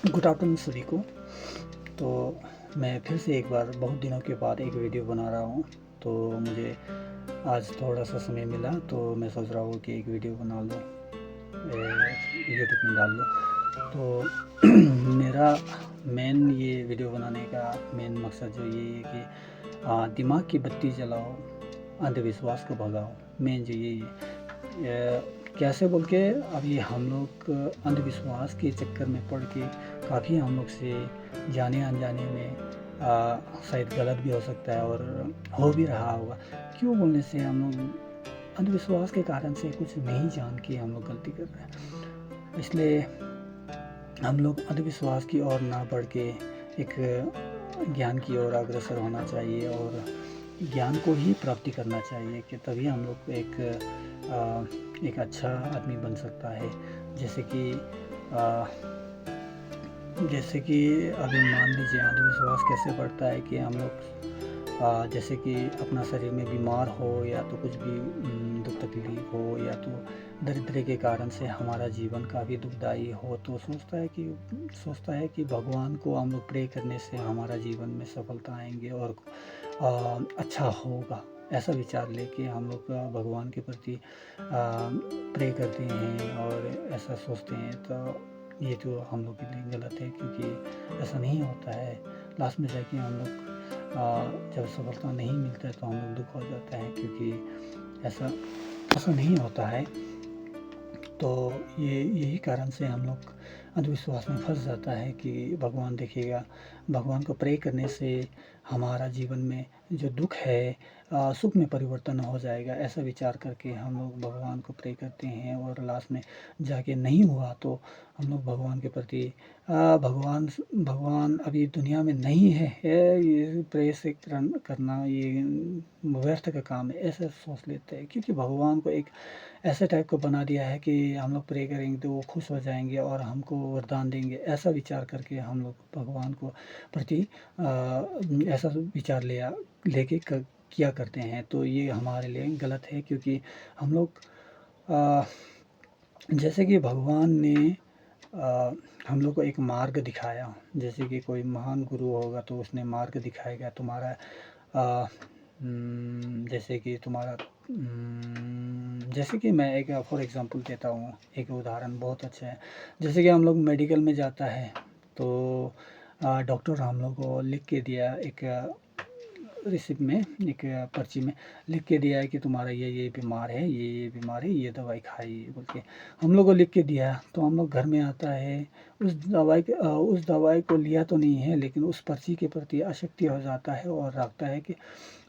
Good afternoon सभी को। तो मैं फिर से एक बार बहुत दिनों के बाद एक वीडियो बना रहा हूँ। तो मुझे आज थोड़ा सा समय मिला तो मैं सोच रहा हूँ कि एक वीडियो बना लो, यूट्यूब में डाल लो। तो मेरा मेन ये वीडियो बनाने का मेन मकसद जो ये है कि दिमाग की बत्ती जलाओ, अंधविश्वास को भगाओ। मेन जो ये कैसे बोल के अभी हम लोग अंधविश्वास के चक्कर में पड़ के काफ़ी हम लोग से जाने अनजाने में शायद गलत भी हो सकता है और हो भी रहा होगा। क्यों बोलने से हम लोग अंधविश्वास के कारण से कुछ नहीं जान के हम लोग गलती कर रहे हैं। इसलिए हम लोग अंधविश्वास की ओर ना बढ़ के एक ज्ञान की ओर अग्रसर होना चाहिए और ज्ञान को ही प्राप्ति करना चाहिए कि तभी हम लोग एक अच्छा आदमी बन सकता है। जैसे कि अभी मान लीजिए अंधविश्वास कैसे बढ़ता है कि हम लोग जैसे कि अपना शरीर में बीमार हो या तो कुछ भी दुख तकलीफ हो या तो दरिद्र के कारण से हमारा जीवन काफ़ी दुखदाई हो तो सोचता है कि भगवान को हम लोग प्रे करने से हमारा जीवन में सफलता आएंगे और अच्छा होगा। ऐसा विचार लेके हम लोग भगवान के प्रति प्रे करते हैं और ऐसा सोचते हैं। तो ये तो हम लोग के लिए गलत है, क्योंकि ऐसा नहीं होता है। लास्ट में जाके हम लोग जब सफलता नहीं मिलता है तो हम लोग दुख हो जाता है, क्योंकि ऐसा नहीं होता है। तो यही कारण से हम लोग अंधविश्वास में फंस जाता है कि भगवान देखेगा, भगवान को प्रे करने से हमारा जीवन में जो दुख है सुख में परिवर्तन हो जाएगा। ऐसा विचार करके हम लोग भगवान को प्रे करते हैं और लास्ट में जाके नहीं हुआ तो हम लोग भगवान के प्रति भगवान अभी दुनिया में नहीं है, ये प्रे से करना ये व्यर्थ का काम है, ऐसा सोच लेते हैं। क्योंकि भगवान को एक ऐसे टाइप का बना दिया है कि हम लोग प्रे करेंगे तो वो खुश हो जाएंगे और हमको वरदान देंगे। ऐसा विचार करके हम लोग भगवान को प्रति ऐसा विचार लेके किया करते हैं। तो ये हमारे लिए गलत है, क्योंकि हम लोग जैसे कि भगवान ने हम लोग को एक मार्ग दिखाया। जैसे कि कोई महान गुरु होगा तो उसने मार्ग दिखाएगा तुम्हारा जैसे कि तुम्हारा जैसे कि मैं एक फॉर एग्जांपल देता हूँ, एक उदाहरण बहुत अच्छा है। जैसे कि हम लोग मेडिकल में जाता है तो डॉक्टर हम लोग को लिख के दिया, एक रिसिप्ट में, एक पर्ची में लिख के दिया है कि तुम्हारा ये बीमार है, ये बीमार है, ये दवाई खाइए बोल के हम लोग को लिख के दिया। तो हम लोग घर में आता है, उस दवाई को लिया तो नहीं है, लेकिन उस पर्ची के प्रति आसक्ति हो जाता है और रखता है कि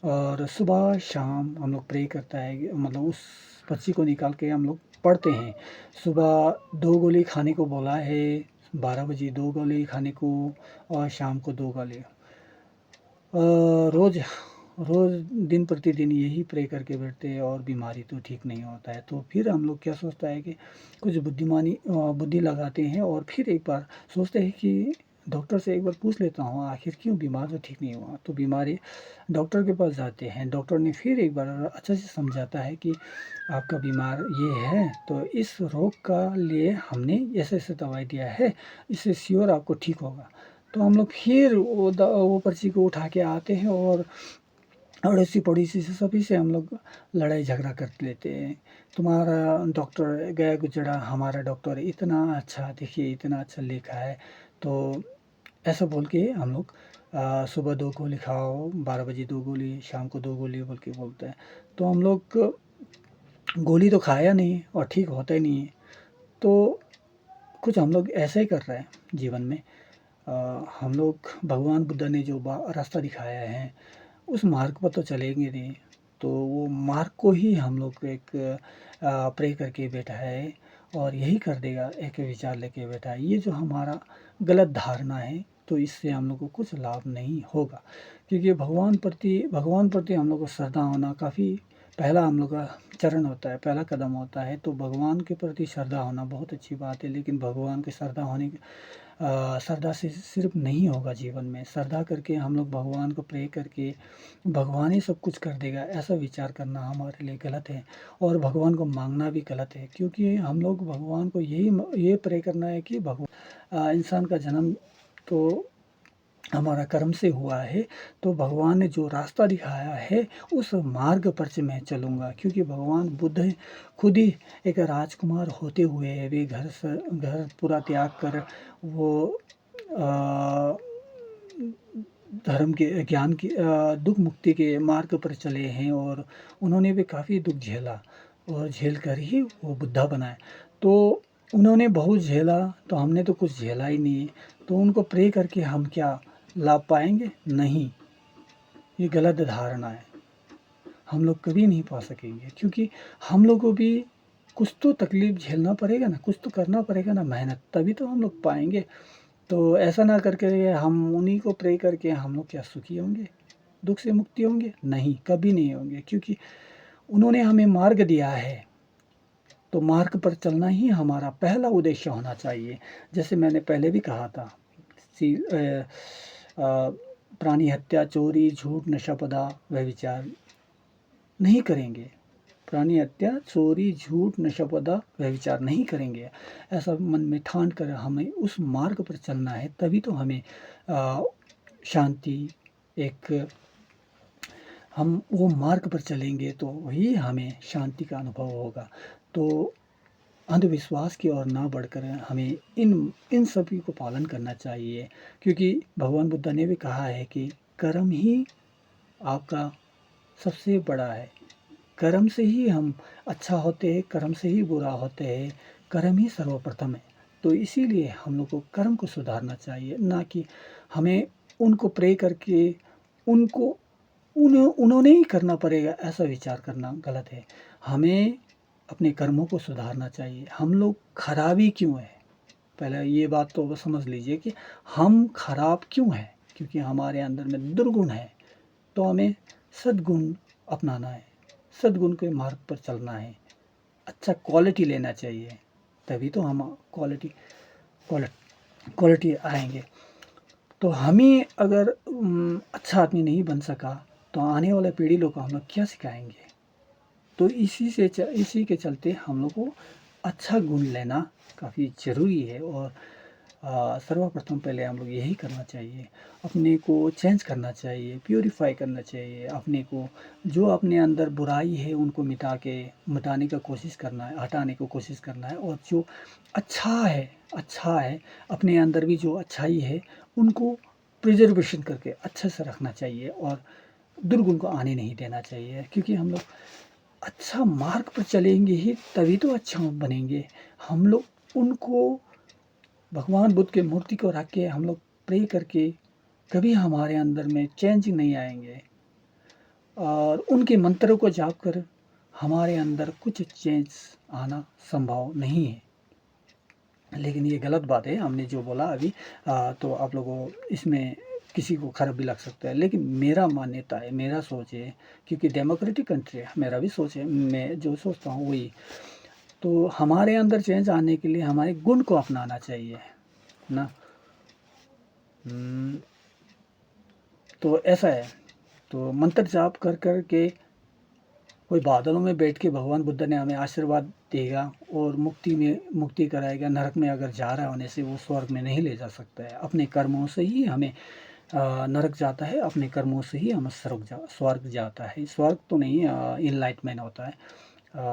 और सुबह शाम हम लोग प्रे करता है, मतलब उस पर्ची को निकाल के हम लोग पढ़ते हैं। सुबह 2 गोली खाने को बोला है, 12 बजे 2 गोली खाने को और शाम को 2 गोली। रोज़ रोज़ दिन प्रतिदिन यही प्रे करके बैठते हैं और बीमारी तो ठीक नहीं होता है। तो फिर हम लोग क्या सोचता है कि कुछ बुद्धि लगाते हैं और फिर एक बार सोचते हैं कि डॉक्टर से एक बार पूछ लेता हूँ आखिर क्यों बीमार तो ठीक नहीं हुआ। तो बीमारी डॉक्टर के पास जाते हैं, डॉक्टर ने फिर एक बार अच्छे से समझाता है कि आपका बीमार ये है, तो इस रोग का लिए हमने ऐसे ऐसे दवाई दिया है, इससे श्योर आपको ठीक होगा। तो हम लोग फिर वो पर्ची को उठा के आते हैं और अड़ोसी पड़ोसी से सभी से हम लोग लड़ाई झगड़ा कर लेते हैं। तुम्हारा डॉक्टर गया गुजरा, हमारा डॉक्टर इतना अच्छा, देखिए इतना अच्छा लिखा है। तो ऐसा बोल के हम लोग सुबह 2 गोली खाओ, 12 बजे 2 गोली, शाम को 2 गोली बोल के बोलते हैं। तो हम लोग गोली तो खाया नहीं और ठीक होता ही नहीं है। तो कुछ हम लोग ऐसा ही कर रहे हैं जीवन में। हम लोग भगवान बुद्ध ने जो रास्ता दिखाया है उस मार्ग पर तो चलेंगे नहीं, तो वो मार्ग को ही हम लोग एक प्रे करके बैठा है और यही कर देगा, एक विचार लेके बैठा है। ये जो हमारा गलत धारणा है, तो इससे हम लोग को कुछ लाभ नहीं होगा। क्योंकि भगवान प्रति हम लोग को श्रद्धा होना काफ़ी पहला हम लोग का चरण होता है, पहला कदम होता है। तो भगवान के प्रति श्रद्धा होना बहुत अच्छी बात है, लेकिन भगवान की श्रद्धा होने श्रद्धा से सिर्फ नहीं होगा जीवन में। श्रद्धा करके हम लोग भगवान को प्रे करके भगवान ही सब कुछ कर देगा, ऐसा विचार करना हमारे लिए गलत है और भगवान को मांगना भी गलत है। क्योंकि हम लोग भगवान को ये प्रे करना है कि भगवान इंसान का जन्म तो हमारा कर्म से हुआ है, तो भगवान ने जो रास्ता दिखाया है उस मार्ग पर से मैं चलूँगा। क्योंकि भगवान बुद्ध खुद ही एक राजकुमार होते हुए वे घर पूरा त्याग कर वो अ, धर्म के ज्ञान की दुख मुक्ति के मार्ग पर चले हैं और उन्होंने भी काफ़ी दुख झेला और झेल कर ही वो बुद्धा बनाए। तो उन्होंने बहुत झेला, तो हमने तो कुछ झेला ही नहीं है, तो उनको प्रे करके हम क्या लाभ पाएंगे? नहीं, ये गलत धारणा है। हम लोग कभी नहीं पा सकेंगे क्योंकि हम लोग को भी कुछ तो तकलीफ झेलना पड़ेगा ना, कुछ तो करना पड़ेगा ना मेहनत, तभी तो हम लोग पाएंगे। तो ऐसा ना करके हम उन्हीं को प्रे करके हम लोग क्या सुखी होंगे, दुख से मुक्ति होंगे? नहीं, कभी नहीं होंगे। क्योंकि उन्होंने हमें मार्ग दिया है, तो मार्ग पर चलना ही हमारा पहला उद्देश्य होना चाहिए। जैसे मैंने पहले भी कहा था, प्राणी हत्या, चोरी, झूठ, नशापदा, व्यभिचार नहीं करेंगे। प्राणी हत्या, चोरी, झूठ, नशापदा, व्यभिचार नहीं करेंगे। ऐसा मन में ठान कर हमें उस मार्ग पर चलना है, तभी तो हमें शांति एक हम वो मार्ग पर चलेंगे तो ही हमें शांति का अनुभव होगा। तो अंधविश्वास की ओर ना बढ़कर हमें इन सभी को पालन करना चाहिए। क्योंकि भगवान बुद्ध ने भी कहा है कि कर्म ही आपका सबसे बड़ा है। कर्म से ही हम अच्छा होते हैं, कर्म से ही बुरा होते हैं, कर्म ही सर्वप्रथम है। तो इसीलिए हम लोग को कर्म को सुधारना चाहिए, ना कि हमें उनको प्रे करके उनको उन्होंने ही करना पड़ेगा ऐसा विचार करना गलत है। हमें अपने कर्मों को सुधारना चाहिए। हम लोग खराबी क्यों है, पहले ये बात तो समझ लीजिए कि हम खराब क्यों हैं। क्योंकि हमारे अंदर में दुर्गुण है, तो हमें सद्गुण अपनाना है, सद्गुण के मार्ग पर चलना है, अच्छा क्वालिटी लेना चाहिए, तभी तो हम क्वालिटी आएंगे। तो हमें अगर अच्छा आदमी नहीं बन सका तो आने वाले पीढ़ी लोग को हम लोग क्या सिखाएंगे? तो इसी के चलते हम लोग को अच्छा गुण लेना काफ़ी ज़रूरी है। और सर्वप्रथम पहले हम लोग यही करना चाहिए, अपने को चेंज करना चाहिए, प्यूरिफाई करना चाहिए अपने को। जो अपने अंदर बुराई है उनको मिटाने का कोशिश करना है, हटाने की कोशिश करना है। और जो अच्छा है अपने अंदर भी जो अच्छाई है उनको प्रिजर्वेशन करके अच्छे से रखना चाहिए और दुर्गुण को आने नहीं देना चाहिए। क्योंकि हम लोग अच्छा मार्ग पर चलेंगे ही तभी तो अच्छा बनेंगे। हम लोग उनको भगवान बुद्ध के मूर्ति को रख के हम लोग प्रे करके कभी हमारे अंदर में चेंज नहीं आएंगे। और उनके मंत्रों को जाप कर हमारे अंदर कुछ चेंज आना संभव नहीं है। लेकिन ये गलत बात है हमने जो बोला अभी। तो आप लोगों इसमें किसी को खराब भी लग सकता है, लेकिन मेरा मान्यता है, मेरा सोच है, क्योंकि डेमोक्रेटिक कंट्री है, मेरा भी सोच है, मैं जो सोचता हूँ वही। तो हमारे अंदर चेंज आने के लिए हमारे गुण को अपनाना चाहिए ना। तो ऐसा है। तो मंत्र जाप कर कर के कोई बादलों में बैठ के भगवान बुद्ध ने हमें आशीर्वाद देगा और मुक्ति कराएगा। नरक में अगर जा रहा होने से वो स्वर्ग में नहीं ले जा सकता है। अपने कर्मों से ही हमें नरक जाता है, अपने कर्मों से ही हमें स्वर्ग जाता है। स्वर्ग तो नहीं, इनलाइटमेंट होता है,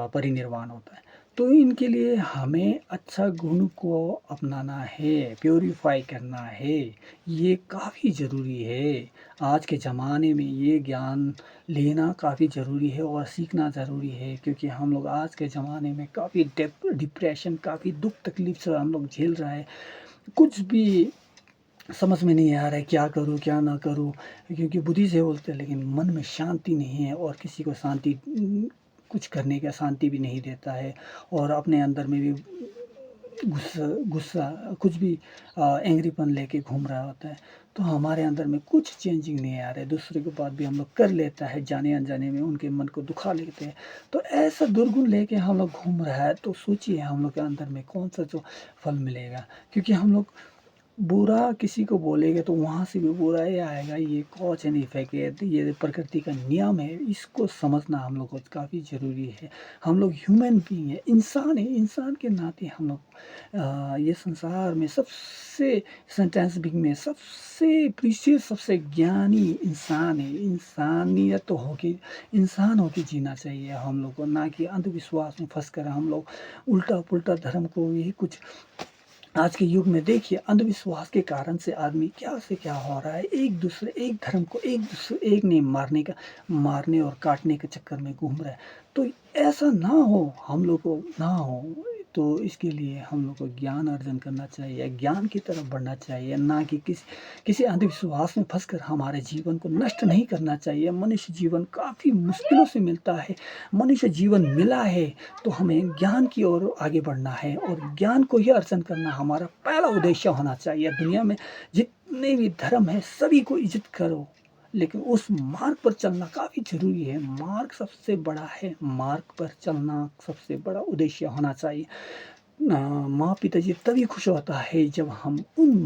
परिनिर्वाण होता है। तो इनके लिए हमें अच्छा गुण को अपनाना है, प्योरीफाई करना है, ये काफ़ी ज़रूरी है। आज के ज़माने में ये ज्ञान लेना काफ़ी ज़रूरी है और सीखना ज़रूरी है। क्योंकि हम लोग आज के ज़माने में काफ़ी डिप्रेशन, काफ़ी दुख तकलीफ से हम लोग झेल रहे हैं। कुछ भी समझ में नहीं आ रहा है, क्या करूँ क्या ना करूँ। क्योंकि बुद्धि से बोलते हैं लेकिन मन में शांति नहीं है, और किसी को शांति कुछ करने का शांति भी नहीं देता है। और अपने अंदर में भी गुस्सा कुछ भी एंग्रीपन लेके घूम रहा होता है। तो हमारे अंदर में कुछ चेंजिंग नहीं आ रहा है। दूसरे के बात भी हम लोग कर लेता है, जाने अनजाने में उनके मन को दुखा लेते हैं। तो ऐसा दुर्गुण लेके हम लोग घूम रहा है, तो सोचिए हम लोग के अंदर में कौन सा जो फल मिलेगा। क्योंकि हम लोग बुरा किसी को बोलेंगे तो वहाँ से भी बुरा ही आएगा। ये कॉज एंड इफ़ेक्ट है, तो ये प्रकृति का नियम है, इसको समझना हम लोग को काफ़ी ज़रूरी है। हम लोग ह्यूमन बीइंग है, इंसान है, इंसान के नाते हम लोग ये संसार में सबसे सेंटेंस बिग में सबसे प्रीशियस, सबसे ज्ञानी इंसान है। इंसानियत तो होके इंसान होके जीना चाहिए हम लोग को, ना कि अंधविश्वास में फँसकर हम लोग उल्टा-पुल्टा धर्म को यही कुछ आज के युग में देखिए अंधविश्वास के कारण से आदमी क्या से क्या हो रहा है। एक धर्म को एक ने मारने और काटने के चक्कर में घूम रहा है। तो ऐसा ना हो, हम लोग को ना हो, तो इसके लिए हम लोग को ज्ञान अर्जन करना चाहिए, ज्ञान की तरफ बढ़ना चाहिए, ना कि किसी अंधविश्वास में फंसकर हमारे जीवन को नष्ट नहीं करना चाहिए। मनुष्य जीवन काफ़ी मुश्किलों से मिलता है। मनुष्य जीवन मिला है तो हमें ज्ञान की ओर आगे बढ़ना है और ज्ञान को ही अर्जन करना हमारा पहला उद्देश्य होना चाहिए। दुनिया में जितने भी धर्म है सभी को इज्जत करो, लेकिन उस मार्ग पर चलना काफ़ी ज़रूरी है। मार्ग सबसे बड़ा है, मार्ग पर चलना सबसे बड़ा उद्देश्य होना चाहिए। माँ पिताजी तभी खुश होता है जब हम उन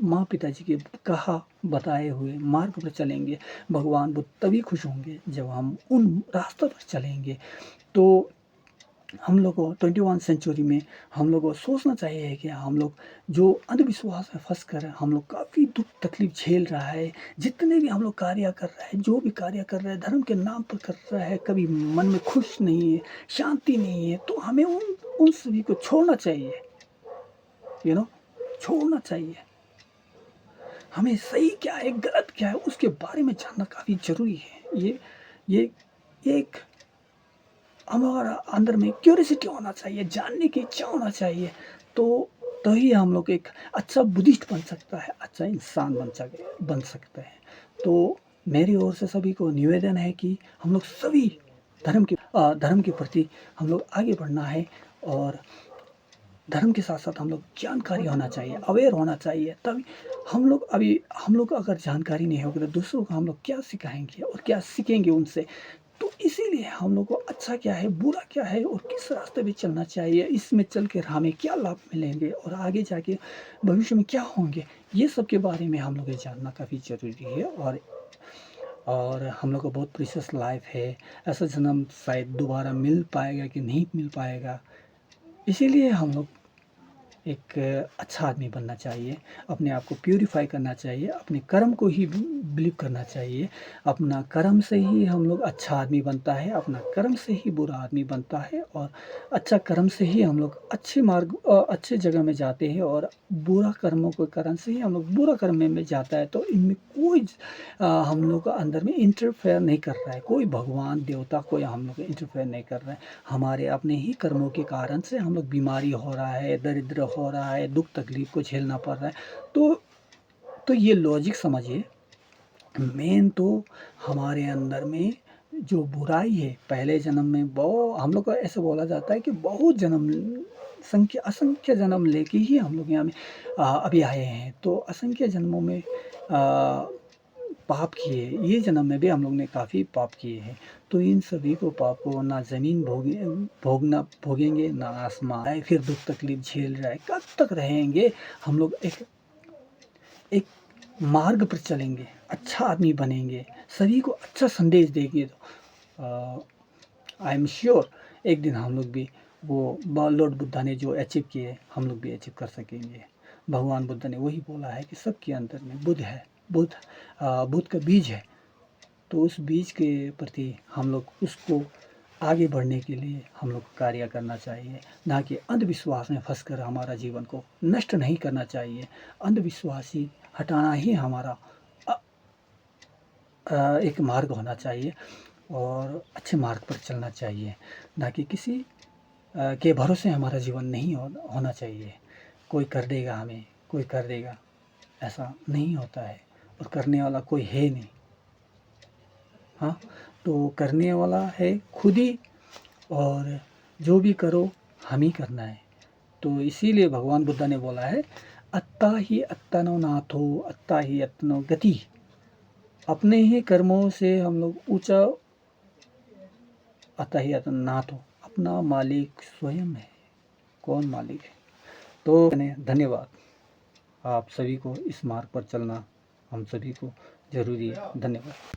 माँ पिताजी के कहा बताए हुए मार्ग पर चलेंगे। भगवान बुद्ध तभी खुश होंगे जब हम उन रास्तों पर चलेंगे। तो हम लोग को 21 सेंचुरी में हम लोग को सोचना चाहिए कि हम लोग जो अंधविश्वास में फँस कर हम लोग काफ़ी दुख तकलीफ झेल रहा है, जितने भी हम लोग कार्य कर रहे हैं, जो भी कार्य कर रहे हैं धर्म के नाम पर कर रहा है, कभी मन में खुश नहीं है, शांति नहीं है, तो हमें उन सभी को छोड़ना चाहिए। यू नो छोड़ना चाहिए। हमें सही क्या है गलत क्या है उसके बारे में जानना काफ़ी ज़रूरी है। ये एक हमारा अंदर में क्यूरियोसिटी होना चाहिए, जानने की इच्छा होना चाहिए। तो ही हम लोग एक अच्छा बुद्धिस्ट बन सकता है, अच्छा इंसान बन सकते हैं। तो मेरी ओर से सभी को निवेदन है कि हम लोग सभी धर्म के प्रति हम लोग आगे बढ़ना है और धर्म के साथ-साथ हम लोग जानकारी होना चाहिए, अवेयर होना चाहिए। तभी हम लोग अगर जानकारी नहीं होगी तो दूसरों को हम लोग क्या सिखाएँगे और क्या सीखेंगे उनसे। तो इसीलिए हम लोग को अच्छा क्या है, बुरा क्या है और किस रास्ते पे चलना चाहिए, इसमें चल कर हमें क्या लाभ मिलेंगे और आगे जाके भविष्य में क्या होंगे, ये सब के बारे में हम लोग को जानना काफ़ी ज़रूरी है। और हम लोग को बहुत प्रीशियस लाइफ है। ऐसा जन्म शायद दोबारा मिल पाएगा कि नहीं मिल पाएगा। इसीलिए हम लोग एक अच्छा आदमी बनना चाहिए, अपने आप को प्यूरीफाई करना चाहिए, अपने कर्म को ही बिलीव करना चाहिए। अपना कर्म से ही हम लोग अच्छा आदमी बनता है, अपना कर्म से ही बुरा आदमी बनता है और अच्छा कर्म से ही हम लोग अच्छे जगह में जाते हैं और बुरा कर्मों के कारण से ही हम लोग बुरा कर्म में जाता है। तो इनमें कोई हम लोग का अंदर में इंटरफेयर नहीं कर रहा है, कोई भगवान देवता कोई हम लोग इंटरफेयर नहीं कर रहा है। हमारे अपने ही कर्मों के कारण से हम लोग बीमारी हो रहा है, दरिद्र हो रहा है, दुख तकलीफ को झेलना पड़ रहा है। तो ये लॉजिक समझिए। मेन तो हमारे अंदर में जो बुराई है पहले जन्म में हम लोग को ऐसे बोला जाता है कि बहुत जन्म असंख्य जन्म लेके ही हम लोग यहाँ में अभी आए हैं। तो असंख्य जन्मों में पाप किए, ये जन्म में भी हम लोग ने काफ़ी पाप किए हैं। तो इन सभी को पाप को ना ज़मीन भोगेंगे ना आसमान है, फिर दुख तकलीफ झेल रहा है, कब तक रहेंगे। हम लोग एक मार्ग पर चलेंगे, अच्छा आदमी बनेंगे, सभी को अच्छा संदेश देंगे। तो आई एम श्योर एक दिन हम लोग भी वो लॉर्ड बुद्धा ने जो अचीव किए हम लोग भी अचीव कर सकेंगे। भगवान बुद्ध ने वही बोला है कि सबके अंदर में बुद्ध है, बुद्ध का बीज है। तो उस बीज के प्रति हम लोग उसको आगे बढ़ने के लिए हम लोग को कार्य करना चाहिए, ना कि अंधविश्वास में फंसकर हमारा जीवन को नष्ट नहीं करना चाहिए। अंधविश्वासी हटाना ही हमारा एक मार्ग होना चाहिए और अच्छे मार्ग पर चलना चाहिए, ना कि किसी के भरोसे हमारा जीवन नहीं होना चाहिए। कोई कर देगा हमें, कोई कर देगा, ऐसा नहीं होता है और करने वाला कोई है नहीं। हाँ, तो करने वाला है खुद ही और जो भी करो हम ही करना है। तो इसीलिए भगवान बुद्ध ने बोला है अत्ता ही अत्तनो नाथो अत्ता ही अत्तनो गति। अपने ही कर्मों से हम लोग ऊंचा अत्ता ही अत्तनो नाथो, अपना मालिक स्वयं है। कौन मालिक है? तो धन्यवाद। आप सभी को इस मार्ग पर चलना हम सभी को ज़रूरी है। धन्यवाद।